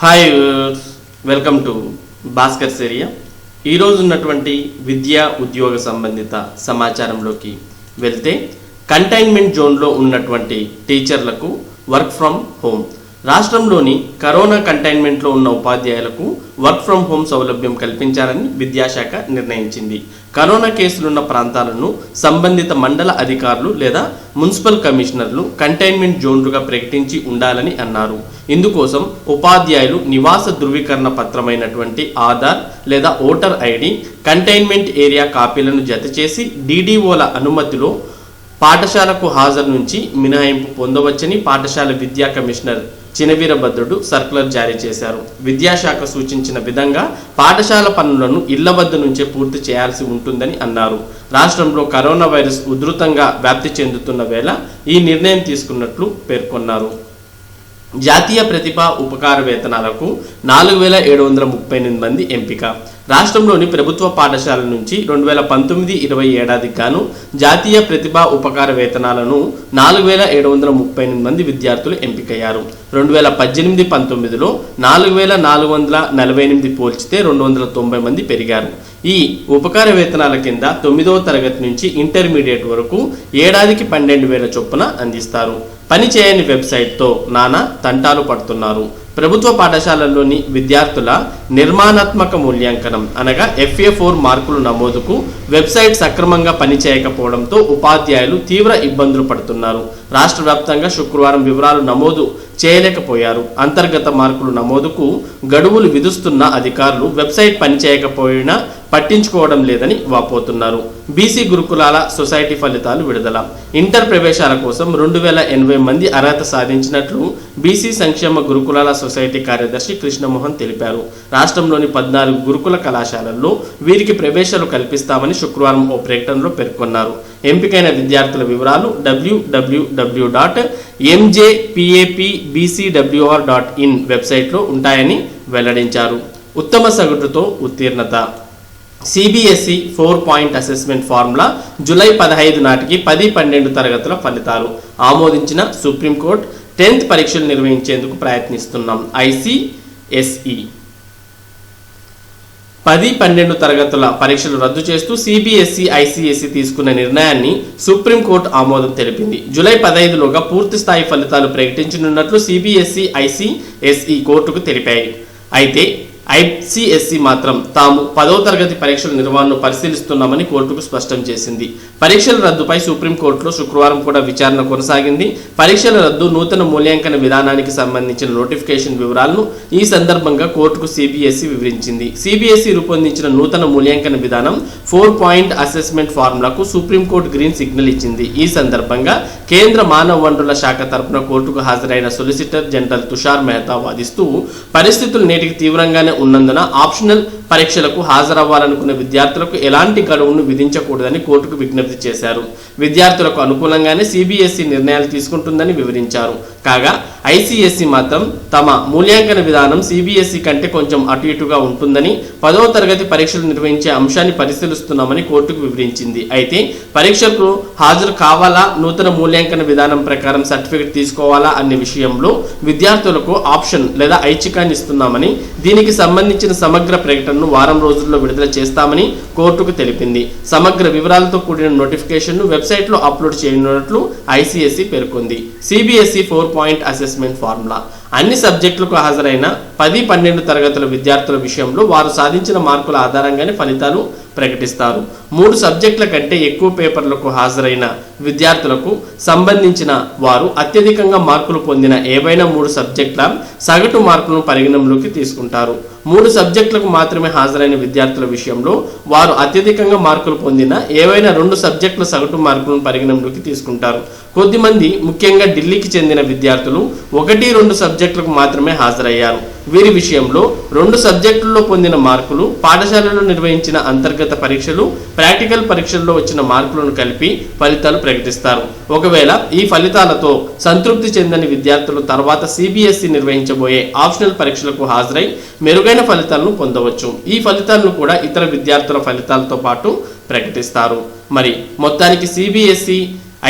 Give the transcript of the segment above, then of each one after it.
Hi welcome to Bhaskar's area. ఈరోజు ఉన్నటువంటి విద్యా ఉద్యోగ సంబంధిత సమాచారంలోకి వెళ్తే కంటైన్మెంట్ జోన్లో ఉన్నటువంటి టీచర్లకు వర్క్ ఫ్రమ్ హోమ్. రాష్ట్రంలోని కరోనా కంటైన్మెంట్లో ఉన్న ఉపాధ్యాయులకు వర్క్ ఫ్రమ్ హోమ్ సౌలభ్యం కల్పించాలని విద్యాశాఖ నిర్ణయించింది. కరోనా కేసులున్న ప్రాంతాలను సంబంధిత మండల అధికారులు లేదా మున్సిపల్ కమిషనర్లు కంటైన్మెంట్ జోన్లుగా ప్రకటించి ఉండాలని అన్నారు. ఇందుకోసం ఉపాధ్యాయులు నివాస ధృవీకరణ పత్రమైనటువంటి ఆధార్ లేదా ఓటర్ ఐడి, కంటైన్మెంట్ ఏరియా కాపీలను జతచేసి డీడీఓల అనుమతిలో పాఠశాలకు హాజరు నుంచి మినహాయింపు పొందవచ్చని పాఠశాల విద్యా కమిషనర్ చినవీరభద్రుడు సర్కులర్ జారీ చేశారు. విద్యాశాఖ సూచించిన విధంగా పాఠశాల పనులను ఇళ్ల వద్ద నుంచే పూర్తి చేయాల్సి ఉంటుందని అన్నారు. రాష్ట్రంలో కరోనా వైరస్ ఉధృతంగా వ్యాప్తి చెందుతున్న వేళ ఈ నిర్ణయం తీసుకున్నట్లు పేర్కొన్నారు. జాతీయ ప్రతిభా ఉపకార వేతనాలకు 4738 మంది ఎంపిక. రాష్ట్రంలోని ప్రభుత్వ పాఠశాల నుంచి 2019-20 ఏడాదికి గాను జాతీయ ప్రతిభా ఉపకార వేతనాలను 4738 మంది విద్యార్థులు ఎంపికయ్యారు. 2018-19లో 4448 పోల్చితే 290 మంది పెరిగారు. ఈ ఉపకార వేతనాల కింద 9వ తరగతి నుంచి ఇంటర్మీడియట్ వరకు ఏడాదికి 12,000 చొప్పున అందిస్తారు. పని చేయని వెబ్సైట్తో నానా తంటాలు పడుతున్నారు. ప్రభుత్వ పాఠశాలల్లోని విద్యార్థుల నిర్మాణాత్మక మూల్యాంకనం అనగా FA4 మార్కులు నమోదుకు వెబ్సైట్ సక్రమంగా పనిచేయకపోవడంతో ఉపాధ్యాయులు తీవ్ర ఇబ్బందులు పడుతున్నారు. రాష్ట్ర వ్యాప్తంగా శుక్రవారం వివరాలు నమోదు చేయలేకపోయారు. అంతర్గత మార్కులు నమోదుకు గడువులు విధిస్తున్న అధికారులు వెబ్సైట్ పనిచేయకపోయినా పట్టించుకోవడం లేదని వాపోతున్నారు. బీసీ గురుకులాల సొసైటీ ఫలితాలు విడుదల. ఇంటర్ ప్రవేశాల కోసం 2080 మంది అర్హత సాధించినట్లు బీసీ సంక్షేమ గురుకులాల సొసైటీ కార్యదర్శి కృష్ణమోహన్ తెలిపారు. రాష్ట్రంలోని 14 గురుకుల కళాశాలల్లో వీరికి ప్రవేశాలు కల్పిస్తామని శుక్రవారం ఓ ప్రకటనలో పేర్కొన్నారు. ఎంపికైన విద్యార్థుల వివరాలు www.mjpapbcwr.in వెబ్సైట్లో ఉంటాయని వెల్లడించారు. ఉత్తమ సగటుతో ఉత్తీర్ణత. CBSE 4 అసెస్మెంట్ ఫార్ములా జూలై 15 నాటికి 10-12 తరగతుల ఫలితాలు ఆమోదించిన సుప్రీంకోర్టు 10th పరీక్షలు నిర్వహించేందుకు ప్రయత్నిస్తున్నాం. ICSE 10-12 తరగతుల పరీక్షలు రద్దు చేస్తూ CBSE ICSE తీసుకున్న నిర్ణయాన్ని సుప్రీంకోర్టు ఆమోదం తెలిపింది. జూలై 15లోగా పూర్తి స్థాయి ఫలితాలు ప్రకటించనున్నట్లు CBSE ICSE కోర్టుకు తెలిపాయి. అయితే ICSE మాత్రం తాము 10వ తరగతి పరీక్షల నిర్వహణను పరిశీలిస్తున్నామని కోర్టుకు స్పష్టం చేసింది. పరీక్షల రద్దుపై సుప్రీంకోర్టులో శుక్రవారం కూడా విచారణ కొనసాగింది. పరీక్షల రద్దు, నూతన మూల్యాంకన విధానానికి సంబంధించిన నోటిఫికేషన్ వివరాలను ఈ సందర్భంగా కోర్టుకు CBSE వివరించింది. CBSE రూపొందించిన నూతన మూల్యాంకన విధానం 4 అసెస్మెంట్ ఫార్ములాకు సుప్రీంకోర్టు గ్రీన్ సిగ్నల్ ఇచ్చింది. ఈ సందర్భంగా కేంద్ర మానవ వనరుల శాఖ తరపున కోర్టుకు హాజరైన సొలిసిటర్ జనరల్ తుషార్ మెహతా వాదిస్తూ పరిస్థితులు నేటికి తీవ్రంగానే ఉన్నందున ఆప్షనల్ పరీక్షలకు హాజరవ్వాలనుకున్న విద్యార్థులకు ఎలాంటి గడువును విధించకూడదని కోర్టుకు విజ్ఞప్తి చేశారు. విద్యార్థులకు అనుకూలంగానే CBSE నిర్ణయాలు తీసుకుంటుందని వివరించారు. కాగా ICSE మాత్రం తమ మూల్యాంకన విధానం CBSE కంటే కొంచెం అటు ఇటుగా ఉంటుందని 10వ తరగతి పరీక్షలు నిర్వహించే అంశాన్ని పరిశీలిస్తున్నామని కోర్టుకు వివరించింది. అయితే పరీక్షకు హాజరు కావాలా, నూతన మూల్యాంకన విధానం ప్రకారం సర్టిఫికెట్ తీసుకోవాలా అనే విషయంలో విద్యార్థులకు ఆప్షన్ లేదా ఐచ్ఛికాన్ని ఇస్తున్నామని, దీనికి సంబంధించిన సమగ్ర ప్రకటనను వారం రోజుల్లో విడుదల చేస్తామని కోర్టుకు తెలిపింది. సమగ్ర వివరాలతో కూడిన నోటిఫికేషన్ను వెబ్సైట్లో అప్లోడ్ చేయనున్నట్లు ICSE పేర్కొంది. CBSE 4 అసెస్మెంట్ ఫార్ములా అన్ని సబ్జెక్టులకు హాజరైన 10-12 తరగతుల విద్యార్థుల విషయంలో వారు సాధించిన మార్కుల ఆధారంగానే ఫలితాలు ప్రకటిస్తారు. 3 సబ్జెక్టుల కంటే ఎక్కువ పేపర్లకు హాజరైన విద్యార్థులకు సంబంధించిన వారు అత్యధికంగా మార్కులు పొందిన ఏవైనా 3 సబ్జెక్టుల సగటు మార్కులను పరిగణనలోకి తీసుకుంటారు. 3 సబ్జెక్టులకు మాత్రమే హాజరైన విద్యార్థుల విషయంలో వారు అత్యధికంగా మార్కులు పొందిన ఏవైనా 2 సబ్జెక్టుల సగటు మార్కులను పరిగణనలోకి తీసుకుంటారు. కొద్దిమంది ముఖ్యంగా ఢిల్లీకి చెందిన విద్యార్థులు 1-2 సబ్జెక్టులకు మాత్రమే హాజరయ్యారు. వీరి విషయంలో 2 సబ్జెక్టుల్లో పొందిన మార్కులు, పాఠశాలలో నిర్వహించిన అంతర్గత పరీక్షలు, ప్రాక్టికల్ పరీక్షల్లో వచ్చిన మార్కులను కలిపి ఫలితాలు ప్రకటిస్తారు. ఒకవేళ ఈ ఫలితాలతో సంతృప్తి చెందని విద్యార్థులు తర్వాత CBSE నిర్వహించబోయే ఆప్షనల్ పరీక్షలకు హాజరై మెరుగైన ఫలితాలను పొందవచ్చు. ఈ ఫలితాలను కూడా ఇతర విద్యార్థుల ఫలితాలతో పాటు ప్రకటిస్తారు. మరి మొత్తానికి CBSE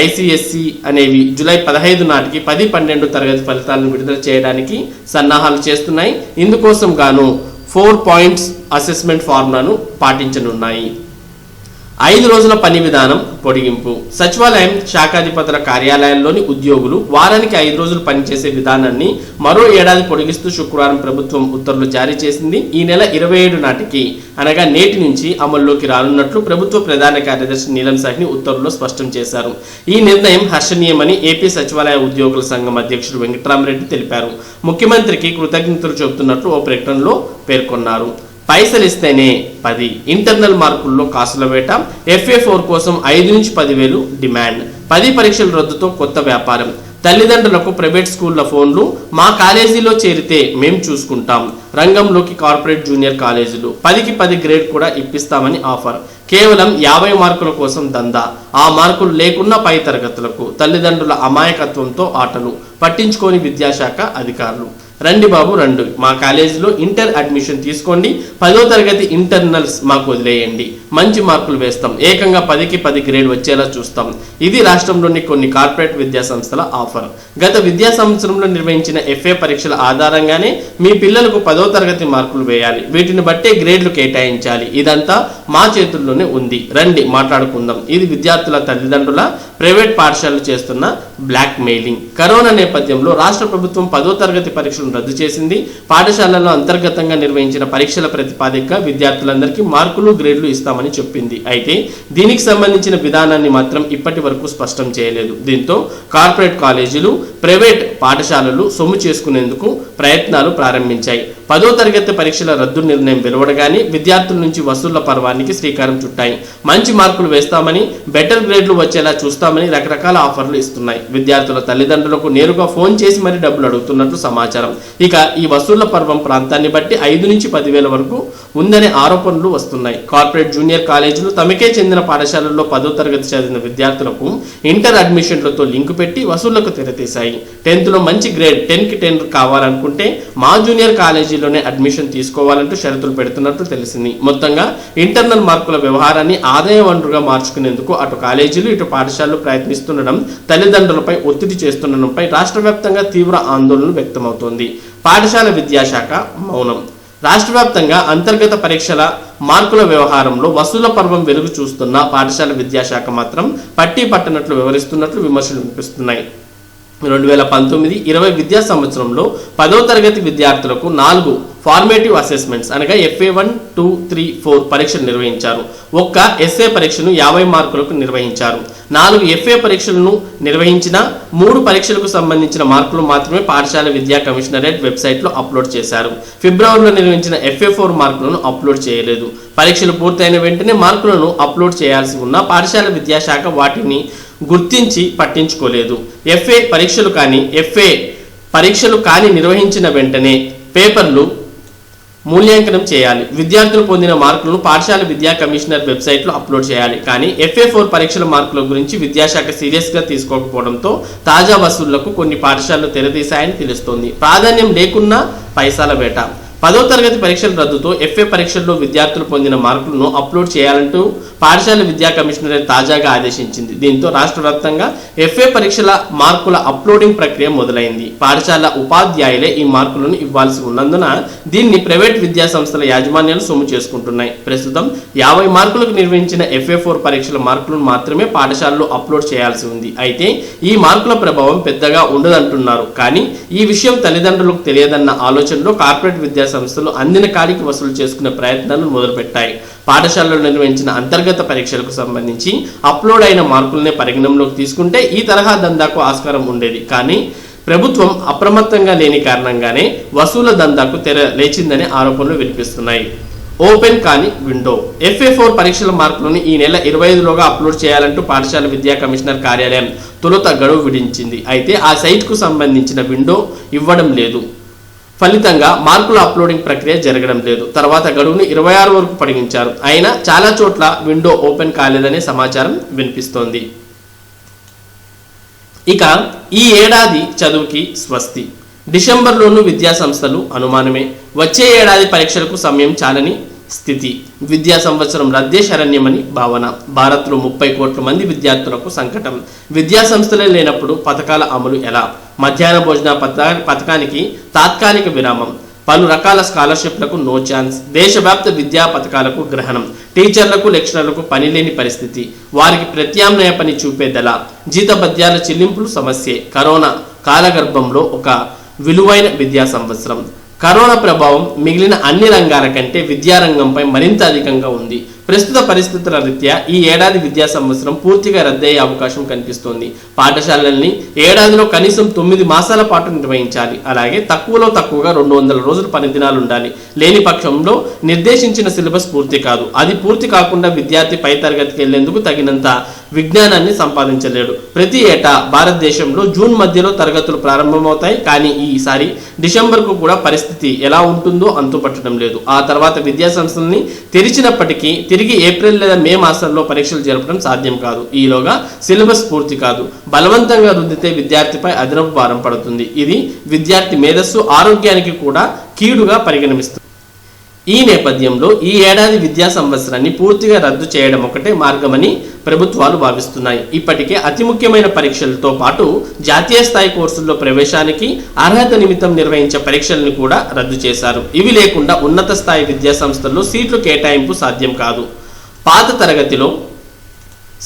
ఐసిఎస్సి అనేవి జూలై 15 నాటికి 10-12 తరగతి ఫలితాలను విడుదల చేయడానికి సన్నాహాలు చేస్తున్నాయి. ఇందుకోసం గాను 4 పాయింట్స్ అసెస్మెంట్ ఫార్ములాను పాటించనున్నాయి. 5 రోజుల పని విధానం పొడిగింపు. సచివాలయం శాఖాధిపతుల కార్యాలయాల్లోని ఉద్యోగులు వారానికి 5 రోజులు పనిచేసే విధానాన్ని మరో ఏడాది పొడిగిస్తూ శుక్రవారం ప్రభుత్వం ఉత్తర్వులు జారీ చేసింది. ఈ నెల 27 నాటికి అనగా నేటి నుంచి అమల్లోకి రానున్నట్లు ప్రభుత్వ ప్రధాన కార్యదర్శి నీలం సాహ్ని ఉత్తర్వుల్లో స్పష్టం చేశారు. ఈ నిర్ణయం హర్షణీయమని ఏపీ సచివాలయ ఉద్యోగుల సంఘం అధ్యక్షుడు వెంకటరామరెడ్డి తెలిపారు. ముఖ్యమంత్రికి కృతజ్ఞతలు చెబుతున్నట్లు ఓ ప్రకటనలో పేర్కొన్నారు. పైసలు ఇస్తేనే 10 ఇంటర్నల్ మార్కుల్లో కాసుల వేట. FA4 కోసం 5 నుంచి 10,000 డిమాండ్. 10 పరీక్షల రద్దుతో కొత్త వ్యాపారం. తల్లిదండ్రులకు ప్రైవేట్ స్కూళ్ల ఫోన్లు. మా కాలేజీలో చేరితే మేం చూసుకుంటాం. రంగంలోకి కార్పొరేట్ జూనియర్ కాలేజీలు. 10కి 10 గ్రేడ్ కూడా ఇప్పిస్తామని ఆఫర్. కేవలం 50 మార్కుల కోసం దందా. ఆ మార్కులు లేకున్నా పై తరగతులకు. తల్లిదండ్రుల అమాయకత్వంతో ఆటలు పట్టించుకోని విద్యాశాఖ అధికారులు. రండి బాబు రండి, మా కాలేజీలో ఇంటర్ అడ్మిషన్ తీసుకోండి. 10వ తరగతి ఇంటర్నల్స్ మాకు వదిలేయండి. మంచి మార్కులు వేస్తాం. ఏకంగా 10కి 10 గ్రేడ్ వచ్చేలా చూస్తాం. ఇది రాష్ట్రంలోని కొన్ని కార్పొరేట్ విద్యా సంస్థల ఆఫర్. గత విద్యా సంవత్సరంలో నిర్వహించిన FA పరీక్షల ఆధారంగానే మీ పిల్లలకు 10వ తరగతి మార్కులు వేయాలి. వీటిని బట్టే గ్రేడ్లు కేటాయించాలి. ఇదంతా మా చేతుల్లోనే ఉంది. రండి మాట్లాడుకుందాం. ఇది విద్యార్థుల తల్లిదండ్రుల ప్రైవేట్ పాఠశాలలు చేస్తున్న బ్లాక్ మెయిలింగ్. కరోనా నేపథ్యంలో రాష్ట్ర ప్రభుత్వం 10వ తరగతి పరీక్షలు రద్దు చేసింది. పాఠశాలల్లో అంతర్గతంగా నిర్వహించిన పరీక్షల ప్రతిపాదికగా విద్యార్థులందరికీ మార్కులు గ్రేడ్లు ఇస్తామని చెప్పింది. అయితే దీనికి సంబంధించిన విధానాన్ని మాత్రం ఇప్పటి వరకు స్పష్టం చేయలేదు. దీంతో కార్పొరేట్ కాలేజీలు, ప్రైవేట్ పాఠశాలలు సొమ్ము చేసుకునేందుకు ప్రయత్నాలు ప్రారంభించాయి. 10వ తరగతి పరీక్షల రద్దు నిర్ణయం వెలువడగానే విద్యార్థుల నుంచి వసూళ్ల పర్వానికి శ్రీకారం చుట్టాయి. మంచి మార్కులు వేస్తామని, బెటర్ గ్రేడ్లు వచ్చేలా చూస్తామని రకరకాల ఆఫర్లు ఇస్తున్నాయి. విద్యార్థుల తల్లిదండ్రులకు నేరుగా ఫోన్ చేసి మరీ డబ్బులు అడుగుతున్నట్లు సమాచారం. ఇక ఈ వసూళ్ల పర్వం ప్రాంతాన్ని బట్టి 5 నుంచి 10,000 వరకు ఉందనే ఆరోపణలు వస్తున్నాయి. కార్పొరేట్ జూనియర్ కాలేజీలు తమకే చెందిన పాఠశాలల్లో 10వ తరగతి చదివిన విద్యార్థులకు ఇంటర్ అడ్మిషన్లతో లింకు పెట్టి వసూళ్లకు తెరతీశాయి. 10th లో మంచి గ్రేడ్ 10కి 10 కావాలనుకుంటే మా జూనియర్ కాలేజీలోనే అడ్మిషన్ తీసుకోవాలంటూ షరతులు పెడుతున్నట్లు తెలిసింది. మొత్తంగా ఇంటర్నల్ మార్కుల వ్యవహారాన్ని ఆదాయ వనరుగా మార్చుకునేందుకు అటు కాలేజీలు ఇటు పాఠశాలలు ప్రయత్నిస్తుండడం, తల్లిదండ్రులపై ఒత్తిడి చేస్తుండడంపై రాష్ట్ర వ్యాప్తంగా తీవ్ర ఆందోళన వ్యక్తమవుతోంది. పాఠశాల విద్యాశాఖ మౌనం. రాష్ట్ర వ్యాప్తంగా అంతర్గత పరీక్షల మార్కుల వ్యవహారంలో వసూళ్ల పర్వం వెలుగు చూస్తున్న పాఠశాల విద్యాశాఖ మాత్రం పట్టీ పట్టనట్లు వ్యవహరిస్తున్నట్లు విమర్శలు వినిపిస్తున్నాయి. 2019-20 విద్యా సంవత్సరంలో 10వ తరగతి విద్యార్థులకు 4 ఫార్మేటివ్ అసెస్మెంట్స్ అనగా FA1, 2, 3, 4 పరీక్షలు నిర్వహించారు. ఒక్క SA పరీక్షను 50 మార్కులకు నిర్వహించారు. 4 FA పరీక్షలను నిర్వహించిన 3 పరీక్షలకు సంబంధించిన మార్కులు మాత్రమే పాఠశాల విద్యా కమిషనరేట్ వెబ్సైట్లో అప్లోడ్ చేశారు. ఫిబ్రవరిలో నిర్వహించిన FA4 మార్కులను అప్లోడ్ చేయలేదు. పరీక్షలు పూర్తయిన వెంటనే మార్కులను అప్లోడ్ చేయాల్సి ఉన్న పాఠశాల విద్యాశాఖ వాటిని గుర్తించి పట్టించుకోలేదు. FA పరీక్షలు కానీ నిర్వహించిన వెంటనే పేపర్లు మూల్యాంకనం చేయాలి. విద్యార్థులు పొందిన మార్కులను పాఠశాల విద్యా కమిషనర్ వెబ్సైట్లో అప్లోడ్ చేయాలి. కానీ FA4 పరీక్షల మార్కుల గురించి విద్యాశాఖ సీరియస్గా తీసుకోకపోవడంతో తాజా వసూళ్లకు కొన్ని పాఠశాలలు తెరతీశాయని తెలుస్తోంది. ప్రాధాన్యం లేకున్నా పైసల వేట. 10వ తరగతి పరీక్షల రద్దుతో FA పరీక్షల్లో విద్యార్థులు పొందిన మార్కులను అప్లోడ్ చేయాలంటూ పాఠశాల విద్యా కమిషనరేట్ తాజాగా ఆదేశించింది. దీంతో రాష్ట్ర వ్యాప్తంగా FA పరీక్షల మార్కుల అప్లోడింగ్ ప్రక్రియ మొదలైంది. పాఠశాల ఉపాధ్యాయులే ఈ మార్కులను ఇవ్వాల్సి ఉన్నందున దీన్ని ప్రైవేట్ విద్యా సంస్థల యాజమాన్యాలు సొమ్ము చేసుకుంటున్నాయి. ప్రస్తుతం 50 మార్కులకు నిర్వహించిన FA4 పరీక్షల మార్కులను మాత్రమే పాఠశాలలో అప్లోడ్ చేయాల్సి ఉంది. అయితే ఈ మార్కుల ప్రభావం పెద్దగా ఉండదంటున్నారు. కానీ ఈ విషయం తల్లిదండ్రులకు తెలియదన్న ఆలోచనలో కార్పొరేట్ విద్యా సంస్థలు అందిన కాడికి వసూలు చేసుకునే ప్రయత్నాలను మొదలుపెట్టాయి. పాఠశాలలో నిర్వహించిన అంతర్గత పరీక్షలకు సంబంధించి అప్లోడ్ అయిన మార్కులనే పరిగణనలోకి తీసుకుంటే ఈ తరహా దందాకు ఆస్కారం ఉండేది. కానీ ప్రభుత్వం అప్రమత్తంగా లేని కారణంగానే వసూల దందాకు తెర లేచిందనే ఆరోపణలు వినిపిస్తున్నాయి. ఓపెన్ కాని విండో. FA4 పరీక్షల మార్కులను ఈ నెల 25లోగా అప్లోడ్ చేయాలంటూ పాఠశాల విద్యా కమిషనర్ కార్యాలయం తొలుత గడువు విధించింది. అయితే ఆ సైట్కు సంబంధించిన విండో ఇవ్వడం లేదు. ఫలితంగా మార్కుల అప్లోడింగ్ ప్రక్రియ జరగడం లేదు. తర్వాత గడువును 26 వరకు పొడిగించారు. అయినా చాలా చోట్ల విండో ఓపెన్ కాలేదనే సమాచారం వినిపిస్తోంది. ఇక ఈ ఏడాది చదువుకి స్వస్తి. డిసెంబర్లోనూ విద్యా సంస్థలు అనుమానమే. వచ్చే ఏడాది పరీక్షలకు సమయం చాలని స్థితి. విద్యా సంవత్సరం రద్దే శరణ్యమని భావన. భారత్లో 30 కోట్ల మంది విద్యార్థులకు సంకటం. విద్యా సంస్థలే లేనప్పుడు పథకాల అమలు ఎలా? మధ్యాహ్న భోజన పథకానికి తాత్కాలిక విరామం. పలు రకాల స్కాలర్షిప్లకు నో ఛాన్స్. దేశవ్యాప్త విద్యా పథకాలకు గ్రహణం. టీచర్లకు లెక్చరర్లకు పని లేని పరిస్థితి. వారికి ప్రత్యామ్నాయ పని చూపేదెలా? జీతభత్యాల చెల్లింపులు సమస్యే. కరోనా కాలగర్భంలో ఒక విలువైన విద్యా సంవత్సరం. కరోనా ప్రభావం మిగిలిన అన్ని రంగాల కంటే విద్యారంగంపై మరింత అధికంగా ఉంది. ప్రస్తుత పరిస్థితుల రీత్యా ఈ ఏడాది విద్యా సంవత్సరం పూర్తిగా రద్దయ్యే అవకాశం కనిపిస్తోంది. పాఠశాలల్ని ఏడాదిలో కనీసం 9 మాసాల పాటు నిర్వహించాలి. అలాగే తక్కువలో తక్కువగా 200 రోజులు పని దినాలు ఉండాలి. లేని పక్షంలో నిర్దేశించిన సిలబస్ పూర్తి కాదు. అది పూర్తి కాకుండా విద్యార్థి పై తరగతికి వెళ్లేందుకు తగినంత విజ్ఞానాన్ని సంపాదించలేడు. ప్రతి ఏటా భారతదేశంలో జూన్ మధ్యలో తరగతులు ప్రారంభమవుతాయి. కానీ ఈసారి డిసెంబర్కు కూడా పరిస్థితి ఎలా ఉంటుందో అంతుపట్టడం లేదు. ఆ తర్వాత విద్యా సంస్థల్ని తెరిచినప్పటికీ తిరిగి ఏప్రిల్ లేదా మే మాసాల్లో పరీక్షలు జరపడం సాధ్యం కాదు. ఈలోగా సిలబస్ పూర్తి కాదు. బలవంతంగా రుద్దితే విద్యార్థిపై అదనపు భారం పడుతుంది. ఇది విద్యార్థి మేధస్సు ఆరోగ్యానికి కూడా కీడుగా పరిగణిస్తుంది. ఈ నేపథ్యంలో ఈ ఏడాది విద్యా సంవత్సరాన్ని పూర్తిగా రద్దు చేయడం ఒకటే మార్గమని ప్రభుత్వాలు భావిస్తున్నాయి. ఇప్పటికే అతి ముఖ్యమైన పరీక్షలతో పాటు జాతీయ స్థాయి కోర్సుల్లో ప్రవేశానికి అర్హత నిమిత్తం నిర్వహించే పరీక్షలను కూడా రద్దు చేశారు. ఇవి లేకుండా ఉన్నత స్థాయి విద్యా సంస్థల్లో సీట్లు కేటాయింపు సాధ్యం కాదు. పాత తరగతిలో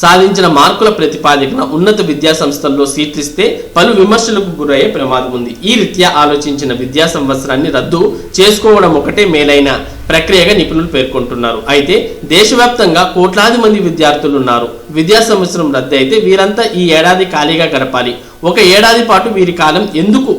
సాధించిన మార్కుల ప్రతిపాదికన ఉన్నత విద్యా సంస్థల్లో సీట్లు ఇస్తే పలు విమర్శలకు గురయ్యే ప్రమాదం ఉంది. ఈ రీత్యా ఆలోచించిన విద్యా సంవత్సరాన్ని రద్దు చేసుకోవడం ఒకటే మేలైన ప్రక్రియగా నిపుణులు పేర్కొంటున్నారు. అయితే దేశవ్యాప్తంగా కోట్లాది మంది విద్యార్థులు ఉన్నారు. విద్యా సంవత్సరం రద్దు అయితే వీరంతా ఈ ఏడాది ఖాళీగా గడపాలి. ఒక ఏడాది పాటు వీరి కాలం ఎందుకు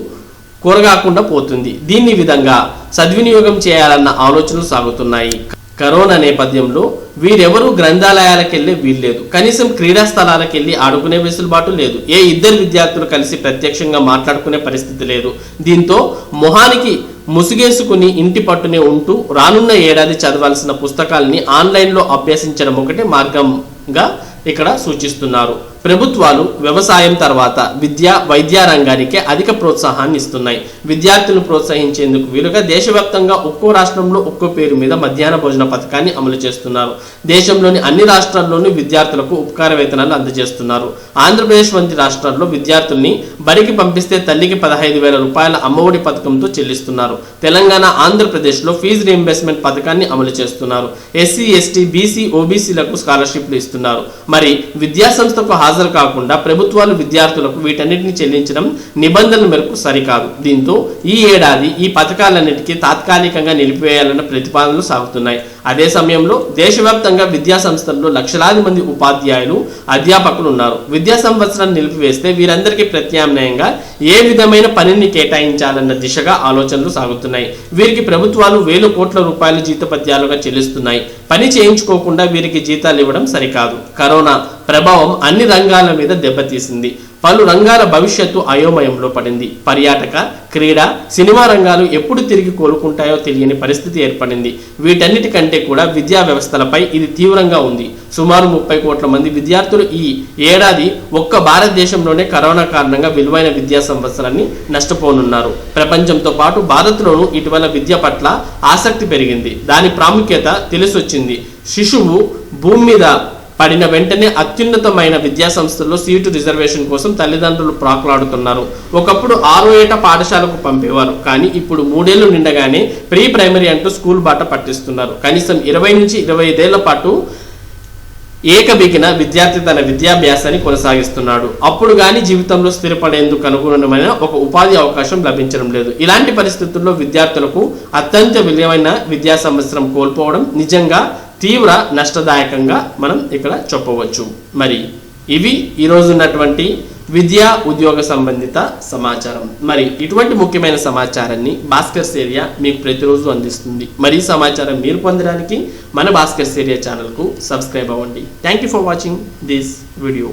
కొరగాకుండా పోతుంది? దీన్ని విధంగా సద్వినియోగం చేయాలన్న ఆలోచనలు సాగుతున్నాయి. కరోనా నేపథ్యంలో వీరెవరూ గ్రంథాలయాలకు వెళ్ళే వీల్లేదు. కనీసం క్రీడా స్థలాలకు వెళ్ళి ఆడుకునే వెసులుబాటు లేదు. ఏ ఇద్దరు విద్యార్థులు కలిసి ప్రత్యక్షంగా మాట్లాడుకునే పరిస్థితి లేదు. దీంతో మొహానికి ముసుగేసుకుని ఇంటి పట్టునే ఉంటూ రానున్న ఏడాది చదవాల్సిన పుస్తకాలని ఆన్లైన్లో అభ్యసించడం ఒకటే మార్గంగా ఇక్కడ సూచిస్తున్నారు. ప్రభుత్వాలు వ్యవసాయం తర్వాత వైద్య రంగానికే అధిక ప్రోత్సాహాన్ని ఇస్తున్నాయి. విద్యార్థులను ప్రోత్సహించేందుకు వీలుగా దేశవ్యాప్తంగా ఒక్కో రాష్ట్రంలో ఒక్కో పేరు మీద మధ్యాహ్న భోజన పథకాన్ని అమలు చేస్తున్నారు. దేశంలోని అన్ని రాష్ట్రాల్లోనూ విద్యార్థులకు ఉపకార వేతనాలు అందజేస్తున్నారు. ఆంధ్రప్రదేశ్ వంటి రాష్ట్రాల్లో విద్యార్థుల్ని బడికి పంపిస్తే తల్లికి 15,000 రూపాయల అమ్మఒడి పథకంతో చెల్లిస్తున్నారు. తెలంగాణ, ఆంధ్రప్రదేశ్లో ఫీజు రీయింబర్స్మెంట్ పథకాన్ని అమలు చేస్తున్నారు. ఎస్సీ, ఎస్టీ, బీసీ, ఓబీసీలకు స్కాలర్షిప్లు ఇస్తున్నారు. మరి విద్యా సంస్థకు హాజరు కాకుండా ప్రభుత్వాలు విద్యార్థులకు వీటన్నిటిని చెల్లించడం నిబంధనల మేరకు సరికాదు. దీంతో ఈ ఏడాది ఈ పథకాలన్నిటికీ తాత్కాలికంగా నిలిపివేయాలన్న ప్రతిపాదనలు సాగుతున్నాయి. అదే సమయంలో దేశవ్యాప్తంగా విద్యా సంస్థల్లో లక్షలాది మంది ఉపాధ్యాయులు, అధ్యాపకులు ఉన్నారు. విద్యా సంవత్సరాన్ని నిలిపివేస్తే వీరందరికీ ప్రత్యామ్నాయంగా ఏ విధమైన పనిని కేటాయించాలన్న దిశగా ఆలోచనలు సాగుతున్నాయి. వీరికి ప్రభుత్వాలు 1,000 కోట్ల రూపాయలు జీతపత్యాలుగా చెల్లిస్తున్నాయి. పని చేయించుకోకుండా వీరికి జీతాలు ఇవ్వడం సరికాదు. కరోనా ప్రభావం అన్ని రంగాల మీద దెబ్బతీసింది. పలు రంగాల భవిష్యత్తు అయోమయంలో పడింది. పర్యాటక, క్రీడా, సినిమా రంగాలు ఎప్పుడు తిరిగి కోలుకుంటాయో తెలియని పరిస్థితి ఏర్పడింది. వీటన్నిటికంటే కూడా విద్యా వ్యవస్థలపై ఇది తీవ్రంగా ఉంది. సుమారు 30 కోట్ల మంది విద్యార్థులు ఈ ఏడాది ఒక్క భారతదేశంలోనే కరోనా కారణంగా విలువైన విద్యా సంవత్సరాన్ని నష్టపోనున్నారు. ప్రపంచంతో పాటు భారత్లోనూ ఇటీవల విద్య పట్ల ఆసక్తి పెరిగింది. దాని ప్రాముఖ్యత తెలిసొచ్చింది. శిశువు భూమి మీద పడిన వెంటనే అత్యున్నతమైన విద్యా సంస్థల్లో సీటు రిజర్వేషన్ కోసం తల్లిదండ్రులు ప్రాకులాడుతున్నారు. ఒకప్పుడు 6వ ఏట పాఠశాలకు పంపేవారు. కానీ ఇప్పుడు 3 ఏళ్లు నిండగానే ప్రీ ప్రైమరీ అంటూ స్కూల్ బాట పట్టిస్తున్నారు. కనీసం 20 నుంచి 25 ఏళ్ల పాటు ఏకబిగిన విద్యార్థి తన విద్యాభ్యాసాన్ని కొనసాగిస్తున్నాడు. అప్పుడు కానీ జీవితంలో స్థిరపడేందుకు అనుగుణమైన ఒక ఉపాధి అవకాశం లభించడం లేదు. ఇలాంటి పరిస్థితుల్లో విద్యార్థులకు అత్యంత విలువైన విద్యా సంవత్సరం కోల్పోవడం నిజంగా తీవ్ర నష్టదాయకంగా మనం ఇక్కడ చెప్పవచ్చు. మరి ఇవి ఈరోజు ఉన్నటువంటి విద్యా ఉద్యోగ సంబంధిత సమాచారం. మరి ఇటువంటి ముఖ్యమైన సమాచారాన్ని భాస్కర్స్ ఏరియా మీకు ప్రతిరోజు అందిస్తుంది. మరి ఈ సమాచారం మీరు పొందడానికి మన భాస్కర్స్ ఏరియా ఛానల్కు సబ్స్క్రైబ్ అవ్వండి. Thank you for watching this video.